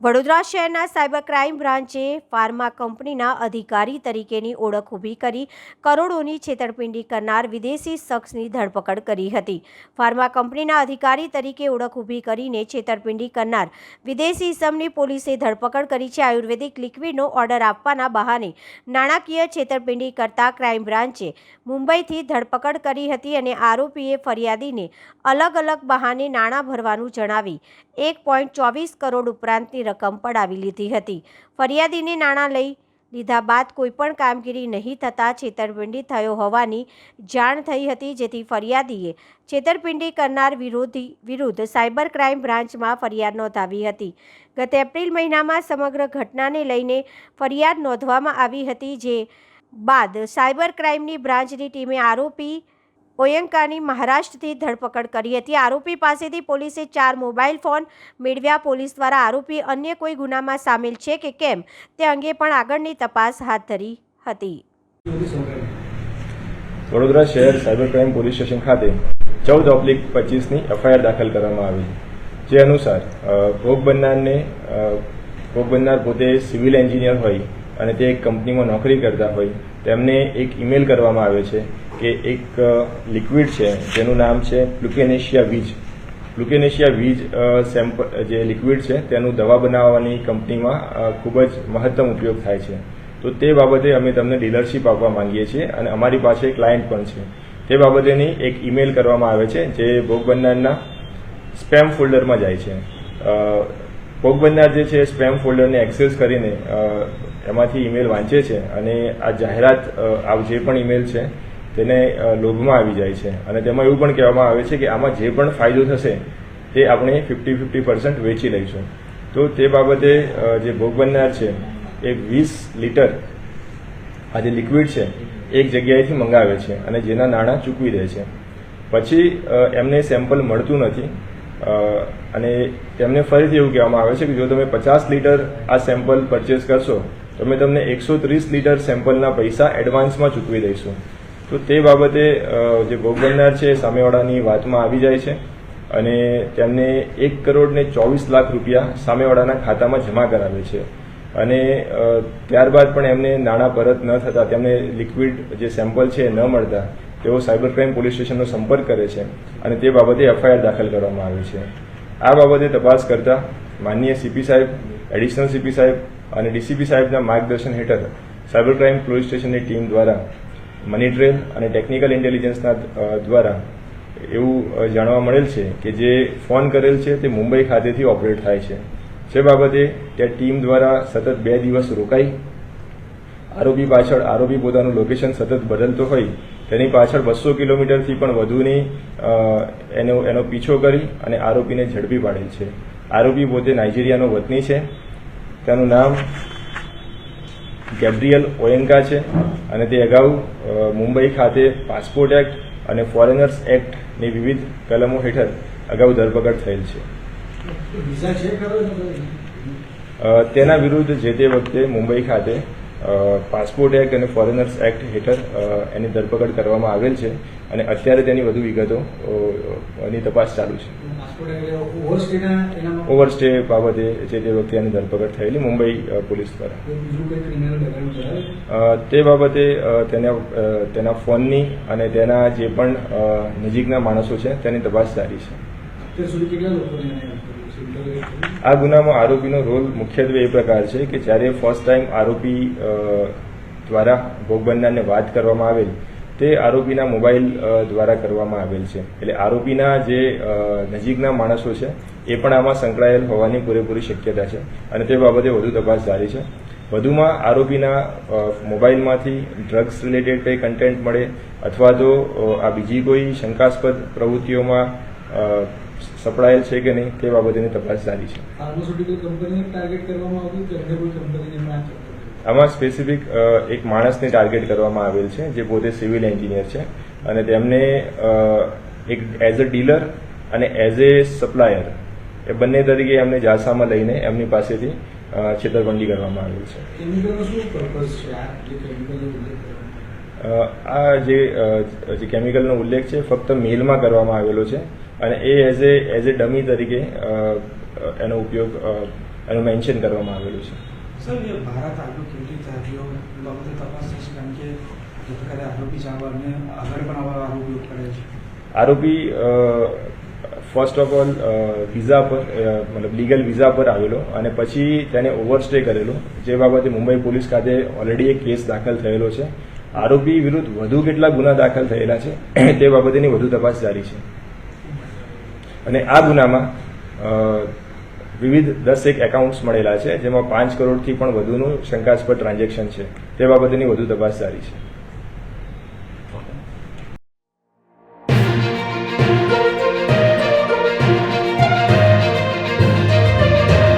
વડોદરા શહેરના cyber crime બ્રાન્ચે pharma કંપનીના અધિકારી તરીકેની ઓળખ ઊભી કરી કરોડોની છેતરપિંડી કરનાર વિદેશી શખ્સની ધરપકડ કરી હતી। ફાર્મા કંપનીના અધિકારી તરીકે ઓળખ ઊભી કરીને છેતરપિંડી કરનાર વિદેશી ઇસમની પોલીસે ધરપકડ કરી છે। આયુર્વેદિક લિક્વિડનો ઓર્ડર આપવાના બહાને નાણાકીય છેતરપિંડી કરતા ક્રાઇમ બ્રાન્ચે મુંબઈથી ધરપકડ કરી હતી અને આરોપીએ ફરિયાદીને અલગ અલગ બહાને નાણાં ભરવાનું જણાવી 1.24 કરોડ ઉપરાંતની રકમ પડાવી લીધી હતી। ફરિયાદીને નાણાં લઈ લીધા બાદ કોઈપણ કામગીરી નહીં થતાં છેતરપિંડી થયો હોવાની જાણ થઈ હતી, જેથી ફરિયાદીએ છેતરપિંડી કરનાર વિરુદ્ધ સાયબર ક્રાઇમ બ્રાન્ચમાં ફરિયાદ નોંધાવી હતી। ગત એપ્રિલ મહિનામાં સમગ્ર ઘટનાને લઈને ફરિયાદ નોંધવામાં આવી હતી, જે બાદ સાયબર ક્રાઇમની બ્રાન્ચની ટીમે આરોપી ઓયંકાની મહારાષ્ટ્રથી ધરપકડ કરી હતી। આરોપી પાસેથી પોલીસે 4 મોબાઈલ ફોન મેળવ્યા। પોલીસ દ્વારા આરોપી અન્ય કોઈ ગુનામાં સામેલ છે કે કેમ તે અંગે પણ આગળની તપાસ હાથ ધરી હતી। વડોદરા શહેર સાયબર ક્રાઇમ પોલીસ સ્ટેશન ખાતે 14/25ની એફઆઈઆર દાખલ કરવામાં આવી, જે અનુસાર ભોગ બનનાર પોતે સિવિલ એન્જિનિયર હોય અને તે એક કંપનીમાં નોકરી કરતા હોય, તેમને એક ઈમેલ કરવામાં આવે છે કે એક લિક્વિડ છે જેનું નામ છે પ્લુકેનેશિયા વીજ સેમ્પલ જે લિક્વિડ છે તેનું દવા બનાવવાની કંપનીમાં ખૂબ જ મહત્તમ ઉપયોગ થાય છે। તો તે બાબતે અમે તમને ડીલરશીપ આપવા માંગીએ છીએ અને અમારી પાસે ક્લાયન્ટ પણ છે। તે બાબતેની એક ઈમેલ કરવામાં આવે છે જે ભોગ બનનારના સ્પેમ ફોલ્ડરમાં જાય છે। ભોગ બનનાર જે છે સ્પેમ ફોલ્ડરને એક્સેસ કરીને એમાંથી ઈમેલ વાંચે છે અને આ જાહેરાત જે પણ ઈમેલ છે તેને લોભમાં આવી જાય છે અને તેમાં એવું પણ કહેવામાં આવે છે કે આમાં જે પણ ફાયદો થશે તે આપણે 50% વેચી લઈશું। તો તે બાબતે જે ભોગ બનનાર છે એ 20 લીટર આ જે લિક્વિડ છે એક જગ્યાએથી મંગાવે છે અને જેના નાણાં ચૂકવી દે છે। પછી એમને સેમ્પલ મળતું નથી અને તેમને ફરીથી એવું કહેવામાં આવે છે કે જો તમે 50 લીટર આ સેમ્પલ પરચેસ કરશો તો અમે તમને 130 લીટર સેમ્પલના પૈસા એડવાન્સમાં ચૂકવી દઈશું। તો તે બાબતે જે ભોગ બનનાર છે સામેવાળાની વાતમાં આવી જાય છે અને તેમને 1,24,00,000 રૂપિયા સામેવાળાના ખાતામાં જમા કરાવે છે અને ત્યારબાદ પણ એમને નાણાં પરત ન થતાં તેમને લિક્વિડ જે સેમ્પલ છે ન મળતા તેઓ સાયબર ક્રાઇમ પોલીસ સ્ટેશનનો સંપર્ક કરે છે અને તે બાબતે એફઆઈઆર દાખલ કરવામાં આવી છે। આ બાબતે તપાસ કરતા માનનીય સીપી સાહેબ, એડિશનલ સીપી સાહેબ અને ડીસીપી સાહેબના માર્ગદર્શન હેઠળ સાયબર ક્રાઇમ પોલીસ સ્ટેશનની ટીમ દ્વારા મની ટ્રેલ અને ટેકનિકલ ઇન્ટેલિજન્સના દ્વારા એવું જાણવા મળેલ છે કે જે ફોન કરેલ છે તે મુંબઈ ખાતેથી ઓપરેટ થાય છે। જે બાબતે ત્યાં ટીમ દ્વારા સતત 2 દિવસ રોકાઈ આરોપી પોતાનું લોકેશન સતત બદલતો હોય તેની પાછળ 200 કિલોમીટરથી પણ વધુની એનો પીછો કરી અને આરોપીને ઝડપી પાડેલ છે। આરોપી પોતે નાઇજીરિયાનો વતની છે, તેનું નામ ગેબ્રિયલ ઓયંકા છે અને તે અગાઉ મુંબઈ ખાતે પાસપોર્ટ એક્ટ અને ફોરેનર્સ એક્ટની વિવિધ કલમો હેઠળ અગાઉ ધરપકડ થયેલ છે। તેના વિરુદ્ધ જે તે વખતે મુંબઈ ખાતે પાસપોર્ટ એક્ટ અને ફોરેનર્સ એક્ટ હેઠળ એની ધરપકડ કરવામાં આવેલ છે અને અત્યારે તેની વધુ વિગતોની તપાસ ચાલુ છે। ઓવરસ્ટે બાબતે જે તે વખતે એની ધરપકડ થયેલી મુંબઈ પોલીસ દ્વારા। તે બાબતે તેના ફોનની અને તેના જે પણ નજીકના માણસો છે તેની તપાસ જારી છે। આ ગુનામાં આરોપીનો રોલ મુખ્યત્વે એ પ્રકાર છે કે જ્યારે ફર્સ્ટ ટાઈમ આરોપી દ્વારા ભોગ બનનારને વાત કરવામાં આવેલ તે આરોપીના મોબાઈલ દ્વારા કરવામાં આવેલ છે। એટલે આરોપીના જે નજીકના માણસો છે એ પણ આમાં સંકળાયેલ હોવાની પૂરેપૂરી શક્યતા છે અને તે બાબતે વધુ તપાસ જારી છે। વધુમાં આરોપીના મોબાઈલમાંથી ડ્રગ્સ રિલેટેડ કંઈ કન્ટેન્ટ મળે અથવા તો આ બીજી કોઈ શંકાસ્પદ પ્રવૃત્તિઓમાં સપડાયેલ છે કે નહીં તે બાબતેની તપાસ જારી છે। આમાં સ્પેસિફિક એક માણસને ટાર્ગેટ કરવામાં આવેલ છે જે પોતે સિવિલ એન્જિનિયર છે અને તેમને એક એઝ અ ડીલર અને એઝ એ સપ્લાયર એ બંને તરીકે એમને જાસામાં લઈને એમની પાસેથી છેતરપિંડી કરવામાં આવેલ છે। આ જે કેમિકલનો ઉલ્લેખ છે ફક્ત મેલમાં કરવામાં આવેલો છે અને એ એઝ એ ડમી તરીકે એનો ઉપયોગ એનું મેન્શન કરવામાં આવેલું છે. સર, ये भारत आलू केवी રીતે આવ્યો બાબતે તપાસ થશે, કારણ કે જે પ્રકારે આરોપી ચાવરને આગળ પણ આવા આરોપી કરે છે. આરોપી ફર્સ્ટ ઓફ ઓલ વિઝા પર મતલબ લીગલ વિઝા પર આવેલો અને પછી તેને ઓવરસ્ટે કરેલો, જે બાબતે મુંબઈ પોલીસ ખાતે ઓલરેડી એક કેસ દાખલ થયેલો છે. આરોપી વિરુદ્ધ વધુ કેટલા ગુના દાખલ થયેલા છે તે બાબતેની વધુ તપાસ જારી છે અને આ ગુનામાં વિવિધ 10 એકાઉન્ટ્સ મળેલા છે, જેમાં 5 કરોડથી પણ વધુનું શંકાસ્પદ ટ્રાન્ઝેક્શન છે. તે બાબતેની વધુ તપાસ જારી છે.